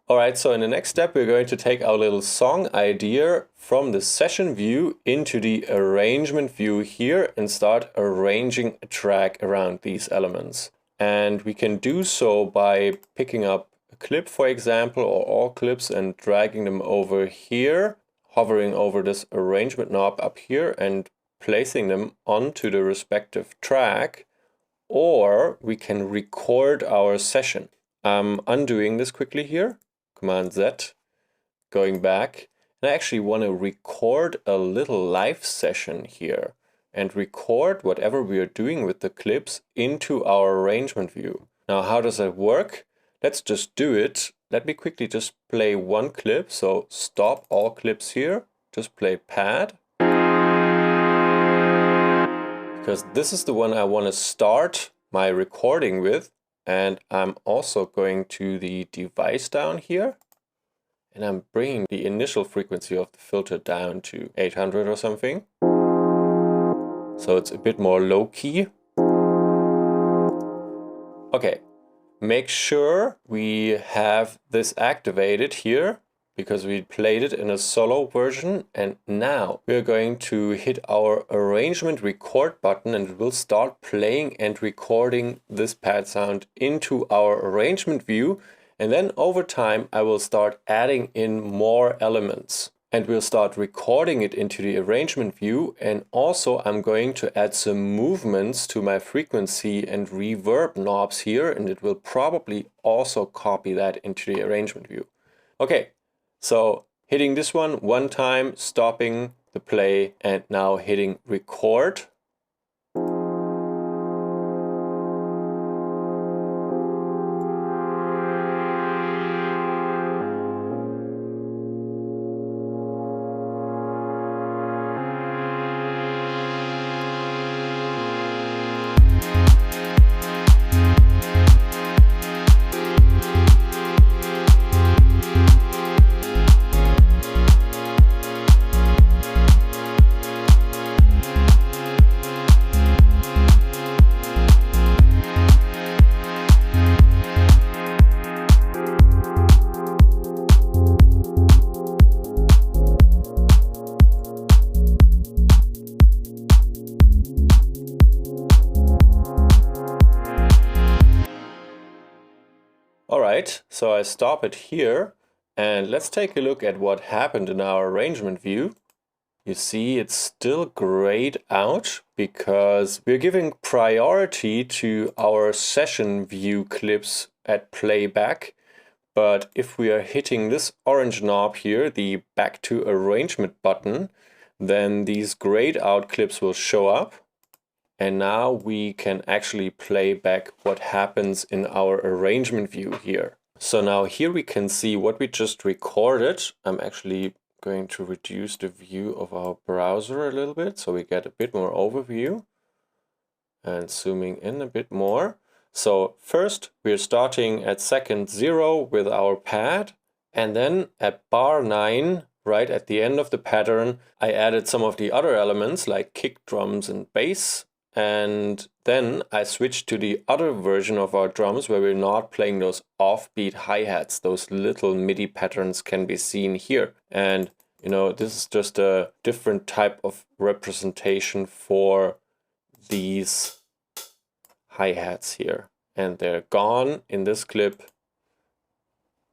Alright, so in the next step, we're going to take our little song idea from the session view into the arrangement view here and start arranging a track around these elements. And we can do so by picking up a clip, for example, or all clips and dragging them over here, hovering over this arrangement knob up here and placing them onto the respective track. Or we can record our session. I'm undoing this quickly here. Command Z, going back, and I actually want to record a little live session here and record whatever we are doing with the clips into our arrangement view. Now, how does that work? Let's just do it. Let me quickly just play one clip. So stop all clips here, just play pad. Because this is the one I want to start my recording with. And I'm also going to the device down here, and I'm bringing the initial frequency of the filter down to 800 or something. So it's a bit more low key. Okay, make sure we have this activated here because we played it in a solo version, and now we're going to hit our arrangement record button and it will start playing and recording this pad sound into our arrangement view. And then over time I will start adding in more elements and we'll start recording it into the arrangement view. And also I'm going to add some movements to my frequency and reverb knobs here, and it will probably also copy that into the arrangement view. Okay. So hitting this one time, stopping the play, and now hitting record. Alright, so I stop it here and let's take a look at what happened in our arrangement view. You see it's still grayed out because we're giving priority to our session view clips at playback. But if we are hitting this orange knob here, the back to arrangement button, then these grayed out clips will show up. And now we can actually play back what happens in our arrangement view here. So now here we can see what we just recorded. I'm actually going to reduce the view of our browser a little bit so we get a bit more overview. And zooming in a bit more. So first we're starting at second 0 with our pad. And then at bar 9, right at the end of the pattern, I added some of the other elements like kick drums and bass. And then I switched to the other version of our drums where we're not playing those offbeat hi-hats. Those little MIDI patterns can be seen here. And, you know, this is just a different type of representation for these hi-hats here. And they're gone in this clip,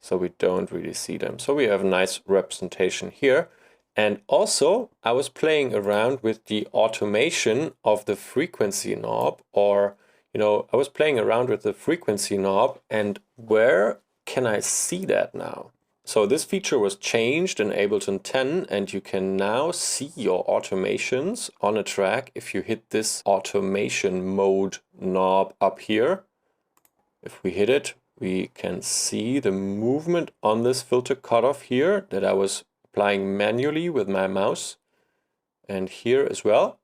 so we don't really see them. So we have a nice representation here. And also, I was playing around with the automation of the frequency knob, or, you know, I was playing around with the frequency knob, and where can I see that now? So this feature was changed in Ableton 10, and you can now see your automations on a track if you hit this automation mode knob up here. If we hit it, we can see the movement on this filter cutoff here that I was applying manually with my mouse, and here as well.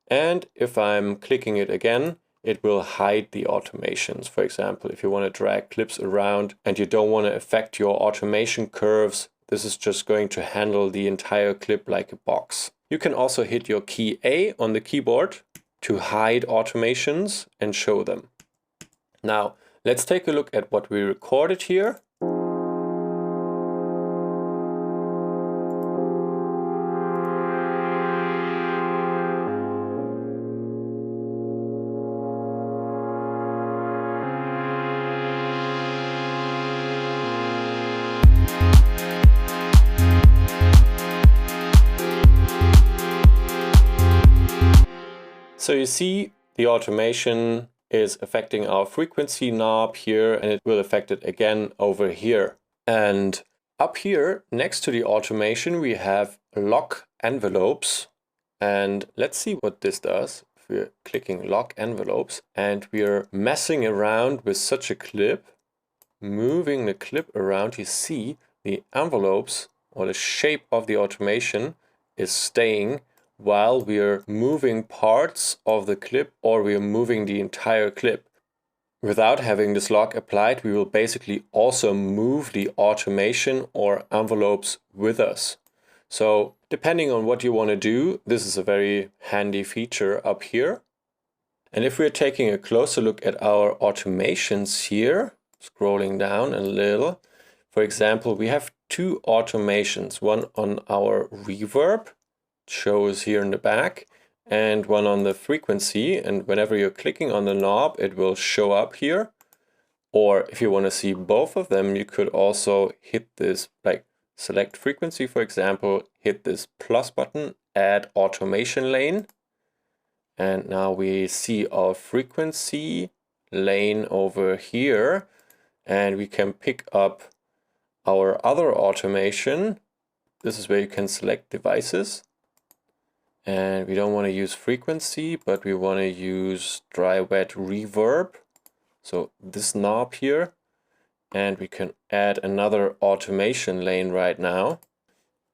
And if I'm clicking it again, it will hide the automations. For example, if you want to drag clips around and you don't want to affect your automation curves, this is just going to handle the entire clip like a box. You can also hit your key A on the keyboard to hide automations and show them. Now, let's take a look at what we recorded here. So you see the automation is affecting our frequency knob here, and it will affect it again over here. And up here next to the automation we have lock envelopes, and let's see what this does. If we're clicking lock envelopes and we're messing around with such a clip, moving the clip around, you see the envelopes or the shape of the automation is staying while we're moving parts of the clip or we're moving the entire clip. Without having this lock applied, we will basically also move the automation or envelopes with us. So depending on what you want to do, this is a very handy feature up here. And if we're taking a closer look at our automations here, scrolling down a little, for example, we have two automations, one on our reverb, shows here in the back, and one on the frequency, and whenever you're clicking on the knob it will show up here. Or if you want to see both of them, you could also hit this, like select frequency for example, hit this plus button, add automation lane, and now we see our frequency lane over here, and we can pick up our other automation. This is where you can select devices. And we don't want to use frequency, but we want to use dry wet reverb. So this knob here, and we can add another automation lane right now.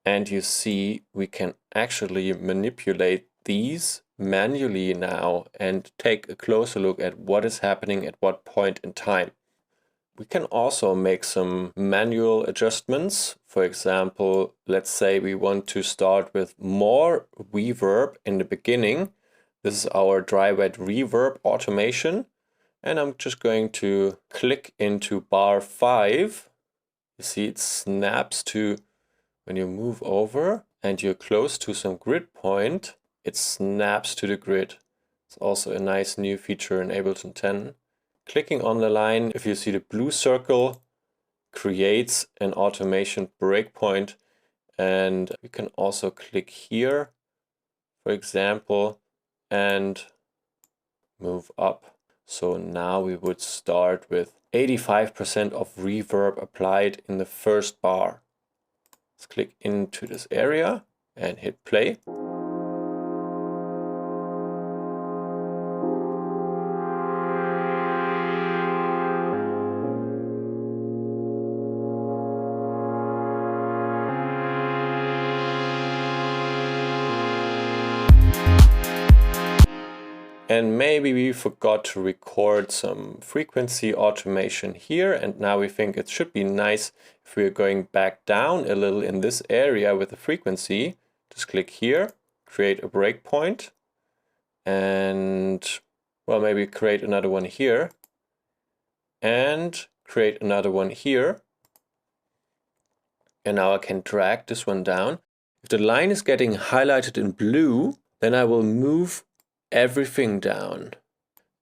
And you see we can actually manipulate these manually now and take a closer look at what is happening at what point in time. We can also make some manual adjustments. For example, let's say we want to start with more reverb in the beginning. This is our dry wet reverb automation. And I'm just going to click into bar 5. You see it snaps to, when you move over and you're close to some grid point, it snaps to the grid. It's also a nice new feature in Ableton 10. Clicking on the line, if you see the blue circle, creates an automation breakpoint, and you can also click here, for example, and move up. So now we would start with 85% of reverb applied in the first bar. Let's click into this area and hit play. And maybe we forgot to record some frequency automation here, and now we think it should be nice if we're going back down a little in this area with the frequency. Just click here, create a breakpoint, and well, maybe create another one here, and create another one here. And now I can drag this one down. If the line is getting highlighted in blue, then I will move everything down.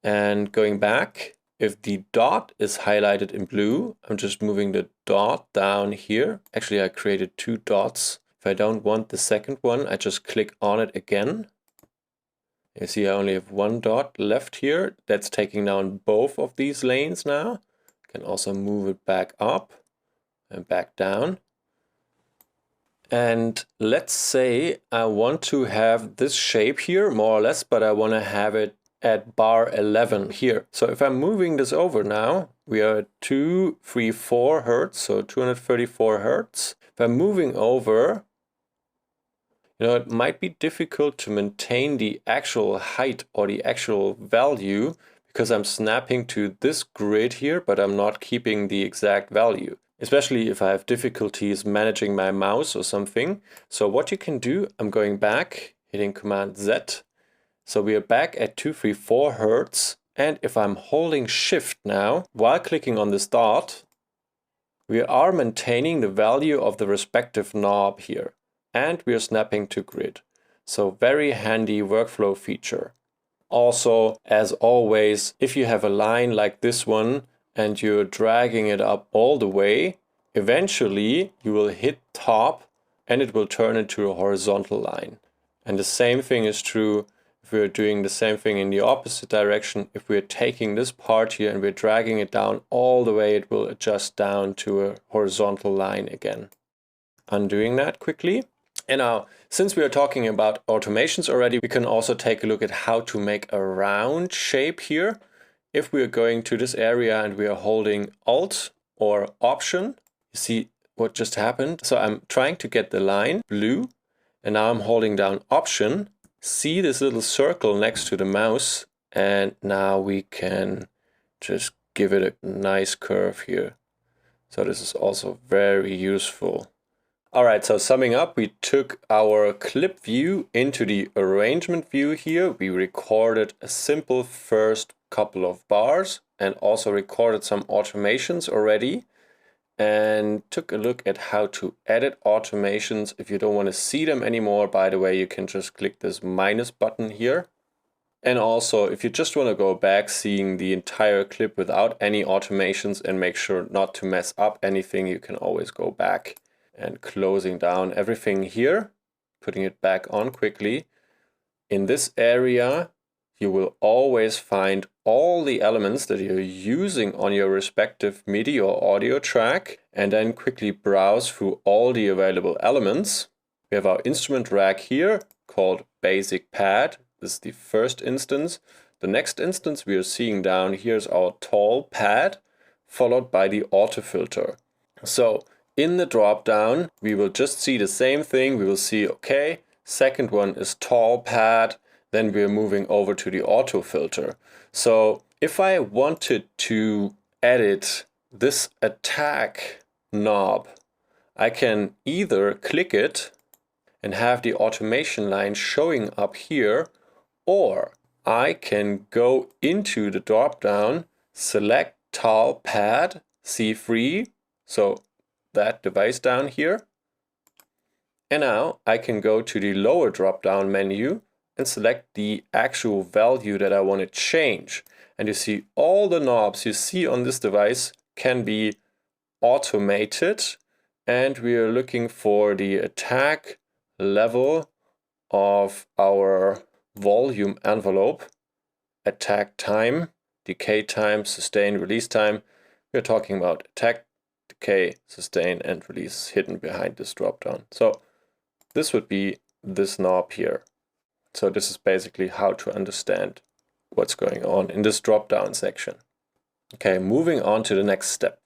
And going back, if the dot is highlighted in blue, I'm just moving the dot down here. Actually, I created two dots. If I don't want the second one, I just click on it again. You see I only have one dot left here. That's taking down both of these lanes now. I can also move it back up and back down. And let's say I want to have this shape here, more or less, but I want to have it at bar 11 here. So if I'm moving this over now, we are at 234 Hertz, so 234 Hertz. If I'm moving over, it might be difficult to maintain the actual height or the actual value because I'm snapping to this grid here, but I'm not keeping the exact value. Especially if I have difficulties managing my mouse or something. So what you can do, I'm going back, hitting Command Z. So we are back at 234 Hertz. And if I'm holding Shift now, while clicking on this dot, we are maintaining the value of the respective knob here. And we are snapping to grid. So very handy workflow feature. Also, as always, if you have a line like this one, and you're dragging it up all the way, eventually you will hit top and it will turn into a horizontal line. And the same thing is true If we're doing the same thing in the opposite direction, if we're taking this part here and we're dragging it down all the way, it will adjust down to a horizontal line again. Undoing that quickly. And now, since we are talking about automations already, we can also take a look at how to make a round shape here. If we are going to this area and we are holding Alt or Option, you see what just happened. So I'm trying to get the line blue, and now I'm holding down Option. See this little circle next to the mouse, and now we can just give it a nice curve here. So this is also very useful. All right, so summing up, we took our clip view into the arrangement view here. We recorded a simple first couple of bars and also recorded some automations already, and took a look at how to edit automations. If you don't want to see them anymore, by the way, you can just click this minus button here. And also, if you just want to go back seeing the entire clip without any automations and make sure not to mess up anything, you can always go back and closing down everything here, putting it back on quickly. In this area, you will always find all the elements that you're using on your respective MIDI or audio track, and then quickly browse through all the available elements. We have our instrument rack here called Basic Pad. This is the first instance. The next instance we are seeing down here is our Tall Pad, followed by the Auto Filter. So in the drop down, we will just see the same thing. We will see, okay, second one is Tall Pad. Then we're moving over to the Auto Filter. So if I wanted to edit this attack knob, I can either click it and have the automation line showing up here, or I can go into the drop down, select Tall Pad C3, so that device down here. And now I can go to the lower drop down menu and select the actual value that I want to change. And you see all the knobs you see on this device can be automated. And we are looking for the attack level of our volume envelope, attack time, decay time, sustain, release time. We're talking about attack, decay, sustain, and release hidden behind this drop down. So this would be this knob here. So this is basically how to understand what's going on in this drop-down section. Okay, moving on to the next step.